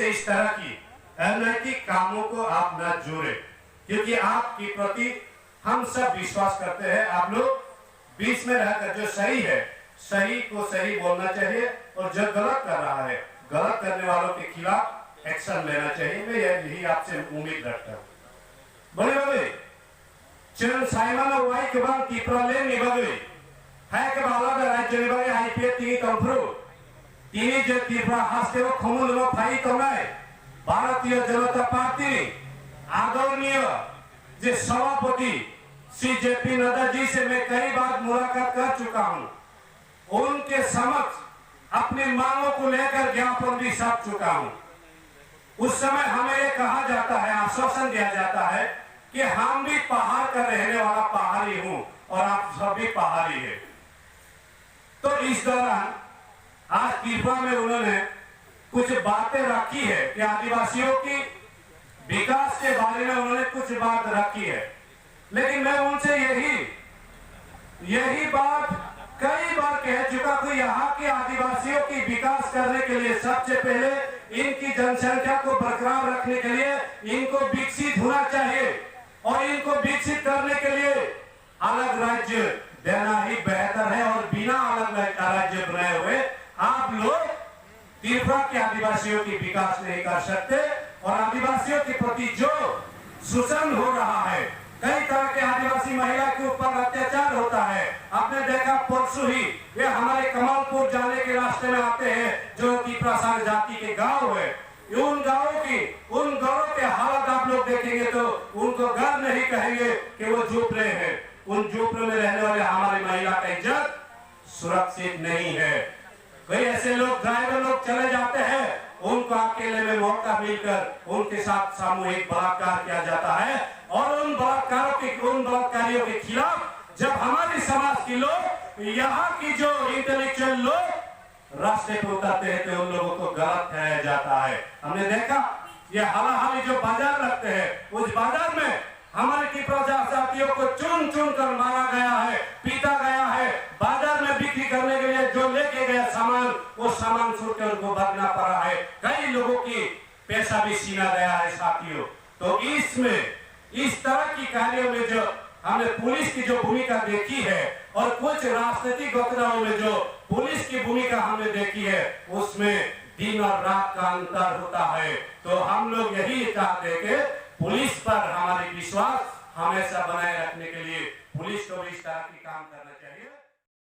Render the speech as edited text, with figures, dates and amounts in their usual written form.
से इस तरह की अनैतिक कामों को आप न जोड़े, क्योंकि आपके प्रति हम सब विश्वास करते हैं। आप लोग बीच में रहकर जो सही है, सही को सही बोलना चाहिए, और जो गलत कर रहा है, गलत करने वालों के खिलाफ एक्शन लेना चाहिए। मैं यही आपसे उम्मीद रखता हूँ। बड़े बड़े चरण साइमन और वाई के बाद की प्रॉब्लम निभावे है के बाला द राज्य निभावे आईपीए तीन कंफ्रू तीन जो तीव्र हास्ते वो खमुल लो फाई तो नहीं भारतीय जनता पार्टी आदरणीय जो सभापति श्री जेपी नड्डा जी से मैं कई बार मुलाकात कर चुका हूं। उनके समक्ष अपनी मांगों को लेकर ज्ञापन भी सौंप चुका हूं। उस समय हमें ये कहा जाता है, आश्वासन दिया जाता है कि हम भी पहाड़ का रहने वाला पहाड़ी हूं और आप सभी पहाड़ी है। तो इस दौरान आज त्रिपुरा में उन्होंने कुछ बातें रखी है कि आदिवासियों की विकास के बारे में उन्होंने कुछ बात रखी है, लेकिन मैं उनसे यही बात कई बार कह चुका कि यहाँ के आदिवासियों की विकास करने के लिए सबसे पहले इनकी जनसंख्या को बरकरार रखने के लिए इनको विकसित होना चाहिए, और इनको विकसित करने के लिए अलग राज्य देना ही बेहतर है। और बिना अलग राज्य बनाए हुए आप लोग त्रिपुरा के आदिवासियों की विकास नहीं कर सकते। और आदिवासियों के प्रति जो शोषण हो रहा है, कई तरह के आदिवासी महिला के ऊपर अत्याचार होता है। आपने देखा परसों ही ये हमारे कमालपुर जाने के रास्ते में आते हैं जो त्रिपुरा जाति के गांव है। उन गांवों के हालत आप लोग देखेंगे तो उनको घर नहीं कहेंगे कि वो झोपड़े हैं। उन झोपड़ों में रहने वाले हमारी महिला का इज्जत सुरक्षित नहीं है। कई ऐसे लोग ड्राइवर लोग चले जाते हैं, उनको अकेले में मौका मिलकर उनके साथ सामूहिक बलात्कार किया जाता है। और उन बलात्कारियों के खिलाफ जब हमारे समाज के लोग, यहाँ की जो इंटेलेक्चुअल लोग रास्ते पर उतरते हैं तो उन लोगों को गलत ठहराया जाता है। हमने देखा ये हाल जो बाजार लगते हैं, उस बाजार में हमारे की प्रजातियों को चुन चुन कर मारा गया है, पीटा गया है। बाजार में बिक्री करने के लिए जो लेके गया सामान, वो सामान छोड़कर उनको भागना पड़ा है। कई लोगों की पैसा भी छीना गया है साथियों। तो इसमें इस तरह की कार्यों में जो हमने पुलिस की जो भूमिका देखी है और कुछ राजनीतिक घटनाओं में जो पुलिस की भूमिका हमने देखी है, उसमें दिन और रात का अंतर होता है। तो हम लोग यही चाहते हैं कि पुलिस पर हमारी विश्वास हमेशा बनाए रखने के लिए पुलिस को भी इस तरह की काम करना चाहिए।